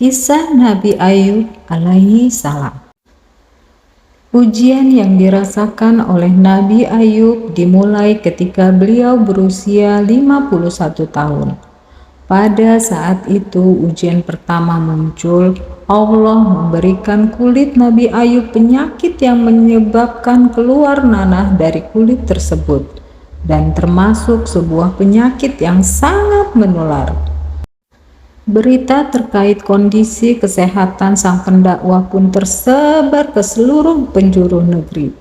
Kisah Nabi Ayub alaihi salam. Ujian yang dirasakan oleh Nabi Ayub dimulai ketika beliau berusia 51 tahun. Pada saat itu ujian pertama muncul, Allah memberikan kulit Nabi Ayub penyakit yang menyebabkan keluar nanah dari kulit tersebut, dan termasuk sebuah penyakit yang sangat menular. Berita terkait kondisi kesehatan sang pendakwah pun tersebar ke seluruh penjuru negeri,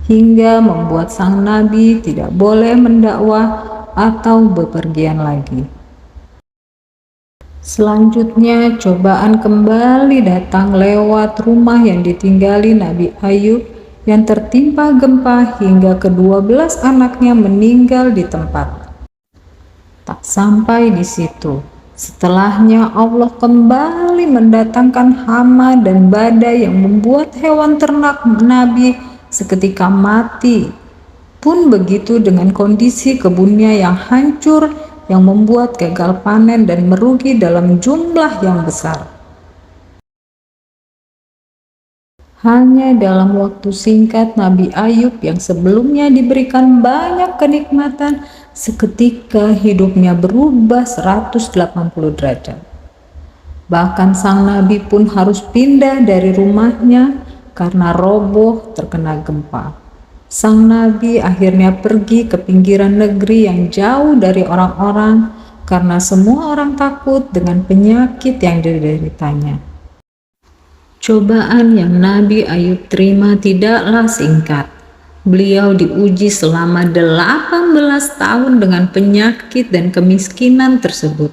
hingga membuat sang nabi tidak boleh mendakwah atau bepergian lagi. Selanjutnya, cobaan kembali datang lewat rumah yang ditinggali Nabi Ayub yang tertimpa gempa hingga ke-12 anaknya meninggal di tempat. Tak sampai di situ. Setelahnya Allah kembali mendatangkan hama dan badai yang membuat hewan ternak Nabi seketika mati. Pun begitu dengan kondisi kebunnya yang hancur, yang membuat gagal panen dan merugi dalam jumlah yang besar. Hanya dalam waktu singkat Nabi Ayub yang sebelumnya diberikan banyak kenikmatan, seketika hidupnya berubah 180 derajat. Bahkan sang nabi pun harus pindah dari rumahnya karena roboh terkena gempa. Sang nabi akhirnya pergi ke pinggiran negeri yang jauh dari orang-orang karena semua orang takut dengan penyakit yang dideritanya. Cobaan yang Nabi Ayub terima tidaklah singkat. Beliau diuji selama 18 tahun dengan penyakit dan kemiskinan tersebut.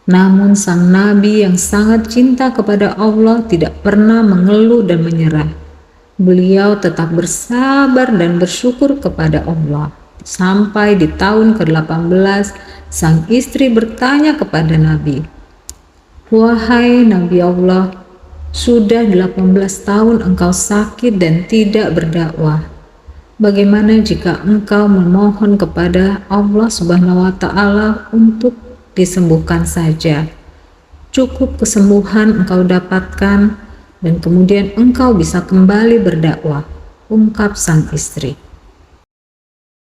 Namun sang nabi yang sangat cinta kepada Allah tidak pernah mengeluh dan menyerah. Beliau tetap bersabar dan bersyukur kepada Allah. Sampai di tahun ke-18, sang istri bertanya kepada Nabi, "Wahai Nabi Allah, sudah 18 tahun engkau sakit dan tidak berdakwah. Bagaimana jika engkau memohon kepada Allah Subhanahu wa Ta'ala untuk disembuhkan saja? Cukup kesembuhan engkau dapatkan dan kemudian engkau bisa kembali berdakwah," ungkap sang istri.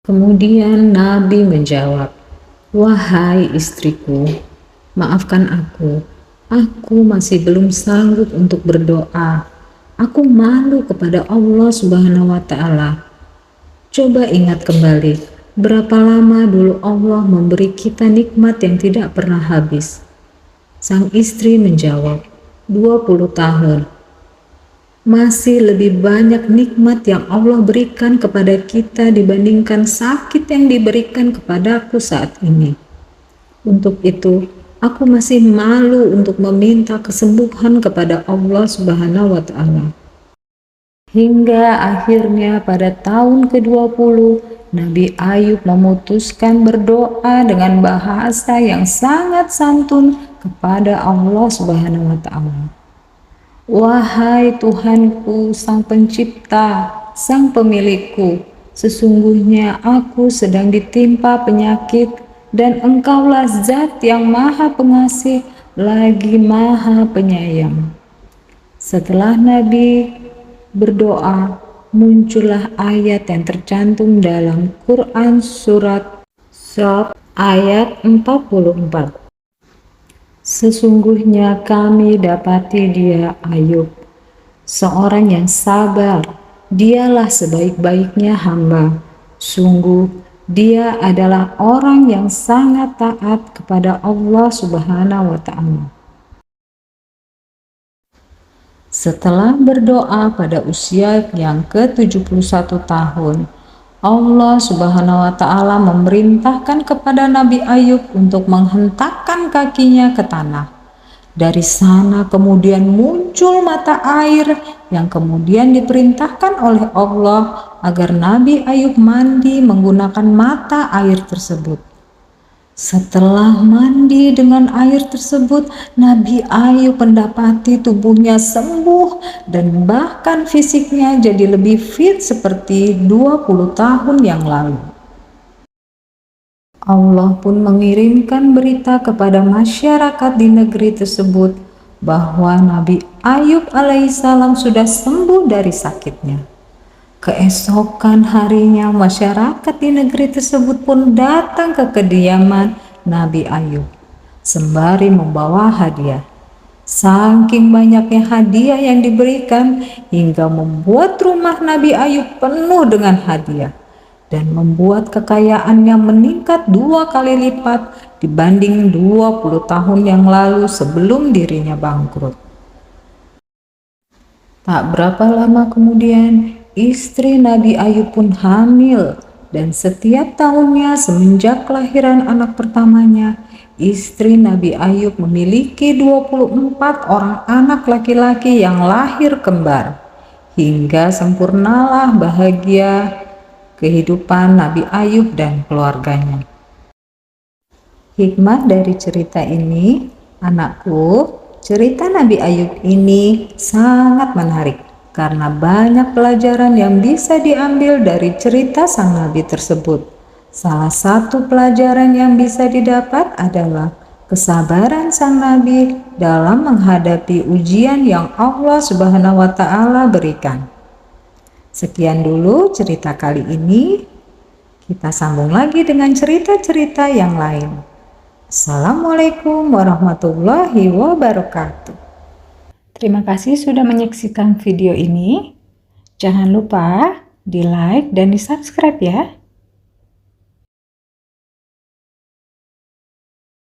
Kemudian Nabi menjawab, "Wahai istriku, maafkan aku. Aku masih belum sanggup untuk berdoa. Aku malu kepada Allah Subhanahu wa Ta'ala. Coba ingat kembali, berapa lama dulu Allah memberi kita nikmat yang tidak pernah habis?" Sang istri menjawab, 20 tahun. Masih lebih banyak nikmat yang Allah berikan kepada kita dibandingkan sakit yang diberikan kepadaku saat ini. Untuk itu, aku masih malu untuk meminta kesembuhan kepada Allah Subhanahu wa Ta'ala. Hingga akhirnya pada tahun ke-20, Nabi Ayub memutuskan berdoa dengan bahasa yang sangat santun kepada Allah Subhanahu wa Ta'ala. "Wahai Tuhanku, Sang Pencipta, Sang Pemilikku, sesungguhnya aku sedang ditimpa penyakit, dan Engkaulah Zat yang Maha Pengasih lagi Maha Penyayang." Setelah Nabi berdoa, muncullah ayat yang tercantum dalam Quran surat Shad ayat 44. "Sesungguhnya kami dapati dia Ayub, seorang yang sabar, dialah sebaik-baiknya hamba. Sungguh dia adalah orang yang sangat taat kepada Allah Subhanahu wa Ta'ala." Setelah berdoa pada usia yang ke-71 tahun, Allah Subhanahu wa Ta'ala memerintahkan kepada Nabi Ayub untuk menghentakkan kakinya ke tanah. Dari sana kemudian muncul mata air yang kemudian diperintahkan oleh Allah agar Nabi Ayub mandi menggunakan mata air tersebut. Setelah mandi dengan air tersebut, Nabi Ayub mendapati tubuhnya sembuh dan bahkan fisiknya jadi lebih fit seperti 20 tahun yang lalu. Allah pun mengirimkan berita kepada masyarakat di negeri tersebut bahwa Nabi Ayub alaihissalam sudah sembuh dari sakitnya. Keesokan harinya masyarakat di negeri tersebut pun datang ke kediaman Nabi Ayub sembari membawa hadiah. Saking banyaknya hadiah yang diberikan hingga membuat rumah Nabi Ayub penuh dengan hadiah dan membuat kekayaannya meningkat 2 kali lipat dibanding 20 tahun yang lalu sebelum dirinya bangkrut. Tak berapa lama kemudian, istri Nabi Ayub pun hamil, dan setiap tahunnya semenjak kelahiran anak pertamanya, istri Nabi Ayub memiliki 24 orang anak laki-laki yang lahir kembar, hingga sempurnalah bahagia kehidupan Nabi Ayub dan keluarganya. Hikmah dari cerita ini, anakku, cerita Nabi Ayub ini sangat menarik karena banyak pelajaran yang bisa diambil dari cerita sang nabi tersebut. Salah satu pelajaran yang bisa didapat adalah kesabaran sang nabi dalam menghadapi ujian yang Allah Subhanahu wa Ta'ala berikan. Sekian dulu cerita kali ini. Kita sambung lagi dengan cerita-cerita yang lain. Assalamualaikum warahmatullahi wabarakatuh. Terima kasih sudah menyaksikan video ini. Jangan lupa di like dan di subscribe ya.